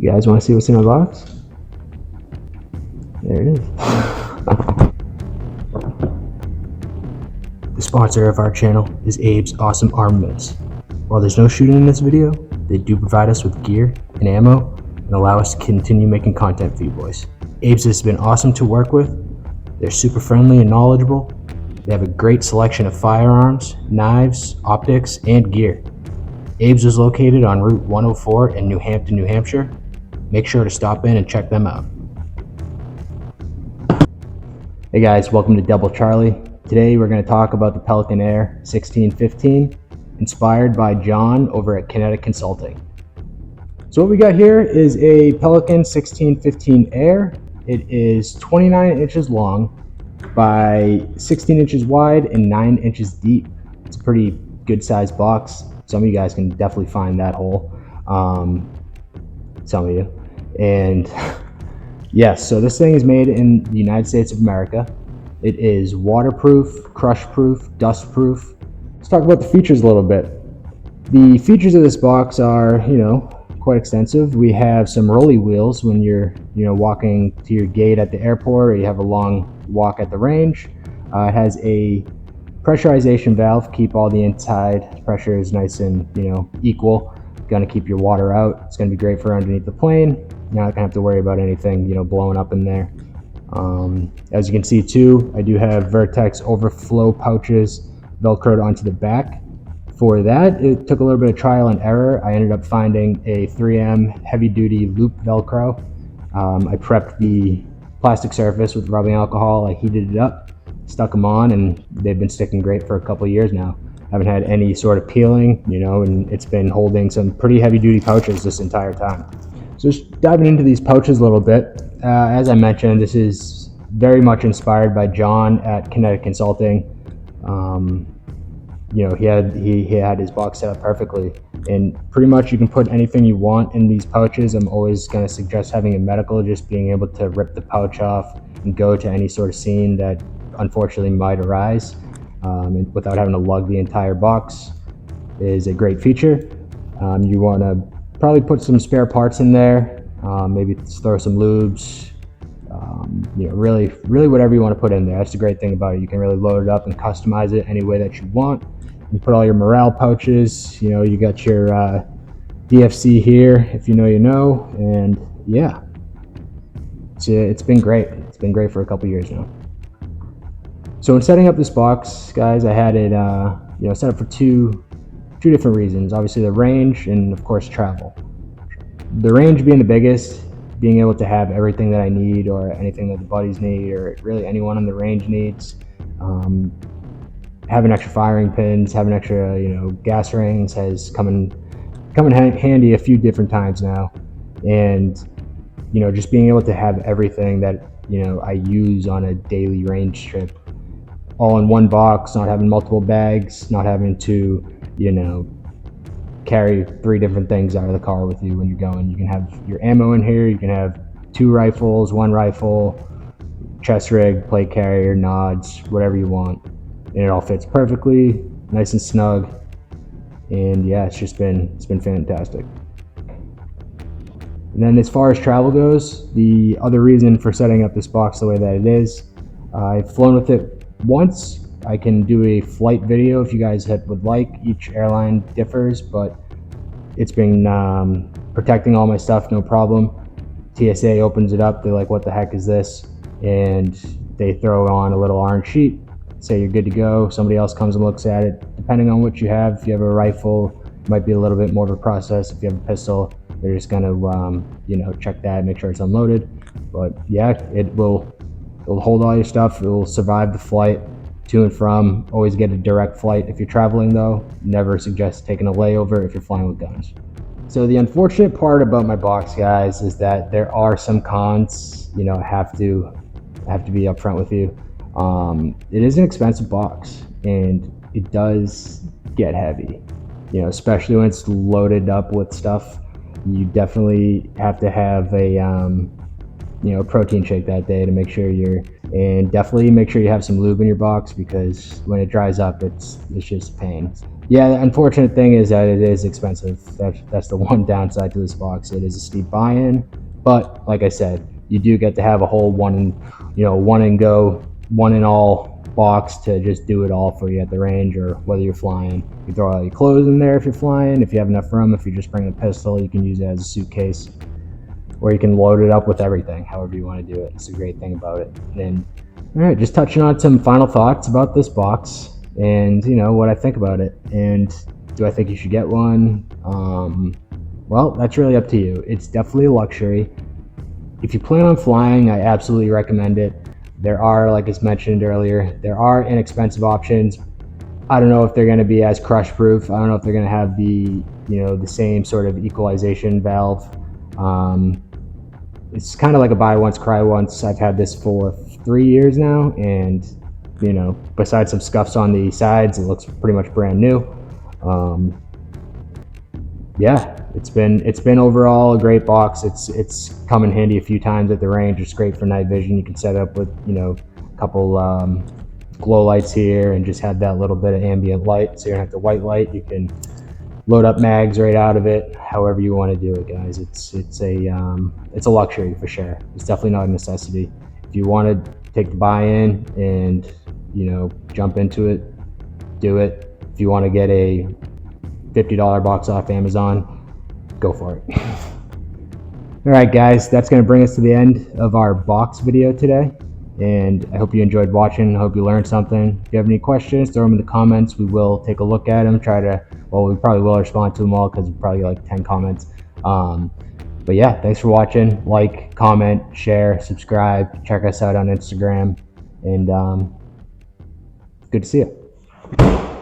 You guys want to see what's in my box? There it is. The sponsor of our channel is Abe's Awesome Armaments. While there's no shooting in this video, they do provide us with gear and ammo and allow us to continue making content for you boys. Abe's has been awesome to work with. They're super friendly and knowledgeable. They have a great selection of firearms, knives, optics, and gear. Abe's is located on Route 104 in New Hampton, New Hampshire. Make sure to stop in and check them out. Hey guys, welcome to Double Charlie. Today we're going to talk about the Pelican Air 1615, inspired by John over at Kinetic Consulting. So what we got here is a Pelican 1615 Air. It is 29 inches long by 16 inches wide and 9 inches deep. It's a pretty good sized box. Some of you guys can definitely find that hole. Some of you. And yes, so this thing is made in the United States of America. It is waterproof, crush-proof, dust-proof. Let's talk about the features a little bit. The features of this box are, quite extensive. We have some rolly wheels when you're, walking to your gate at the airport, or you have a long walk at the range. It has a pressurization valve, keep all the inside pressures nice and, equal. Gonna keep your water out. It's gonna be great for underneath the plane. You're not gonna have to worry about anything, blowing up in there. As you can see too, I do have Vertex overflow pouches velcroed onto the back. For that, it took a little bit of trial and error. I ended up finding a 3M heavy duty loop velcro. I prepped the plastic surface with rubbing alcohol. I heated it up, stuck them on, and they've been sticking great for a couple of years now. Haven't had any sort of peeling, and it's been holding some pretty heavy duty pouches this entire time. So just diving into these pouches a little bit. As I mentioned, this is very much inspired by John at Kinetic Consulting. He had his box set up perfectly, and pretty much you can put anything you want in these pouches. I'm always going to suggest having a medical, just being able to rip the pouch off and go to any sort of scene that unfortunately might arise, and without having to lug the entire box is a great feature. You want to probably put some spare parts in there, maybe throw some lubes, really whatever you want to put in there. That's the great thing about it. You can really load it up and customize it any way that you want. You put all your morale pouches, you got your DFC here, if you know, and yeah, it's been great. It's been great for a couple years now. So in setting up this box, guys, I had it set up for two different reasons. Obviously the range and of course travel. The range being the biggest, being able to have everything that I need or anything that the buddies need or really anyone on the range needs. Having extra firing pins, having extra gas rings has come in handy a few different times now. And just being able to have everything that I use on a daily range trip all in one box, not having multiple bags, not having to carry 3 different things out of the car with you when you're going. You can have your ammo in here. You can have 2 rifles, 1 rifle, chest rig, plate carrier, nods, whatever you want, and it all fits perfectly, nice and snug. And yeah, it's been fantastic. And then as far as travel goes, the other reason for setting up this box the way that it is, I've flown with it once. I can do a flight video if you guys would like. Each airline differs, but it's been protecting all my stuff, no problem. TSA opens it up, they're like, what the heck is this? And they throw on a little orange sheet, say you're good to go. Somebody else comes and looks at it. Depending on what you have, if you have a rifle, it might be a little bit more of a process. If you have a pistol, they're just gonna check that, make sure it's unloaded. But yeah, it'll hold all your stuff. It will survive the flight to and from. Always get a direct flight if you're traveling though. Never suggest taking a layover if you're flying with guns. So the unfortunate part about my box, guys, is that there are some cons. I have to be upfront with you. It is an expensive box and it does get heavy, especially when it's loaded up with stuff. You definitely have to have a protein shake that day to make sure and definitely make sure you have some lube in your box, because when it dries up, it's just a pain. Yeah, the unfortunate thing is that it is expensive. That's the one downside to this box. It is a steep buy-in, but like I said, you do get to have a whole one and go, one and all box to just do it all for you at the range, or whether you're flying. You throw all your clothes in there if you're flying. If you have enough room, if you're just bringing a pistol, you can use it as a suitcase, or you can load it up with everything, however you want to do it. It's a great thing about it. And all right, just touching on some final thoughts about this box, and what I think about it, and do I think you should get one? Well, that's really up to you. It's definitely a luxury. If you plan on flying, I absolutely recommend it. There are, like I mentioned earlier, there are inexpensive options. I don't know if they're going to be as crush proof. I don't know if they're going to have the same sort of equalization valve. It's kind of like a buy once, cry once. I've had this for 3 years now, and besides some scuffs on the sides, it looks pretty much brand new. Yeah, it's been overall a great box. It's come in handy a few times at the range. It's great for night vision. You can set it up with a couple glow lights here, and just have that little bit of ambient light, so you don't have to white light. You can load up mags right out of it, however you want to do it, guys. It's a luxury for sure. It's definitely not a necessity. If you want to take the buy-in and jump into it, do it. If you want to get a $50 box off Amazon, go for it. All right, guys, that's going to bring us to the end of our box video today. And I hope you enjoyed watching. I hope you learned something. If you have any questions, throw them in the comments. We will take a look at them. We probably will respond to them all, because we're probably like 10 comments. But yeah, thanks for watching. Like, comment, share, subscribe. Check us out on Instagram. And good to see you.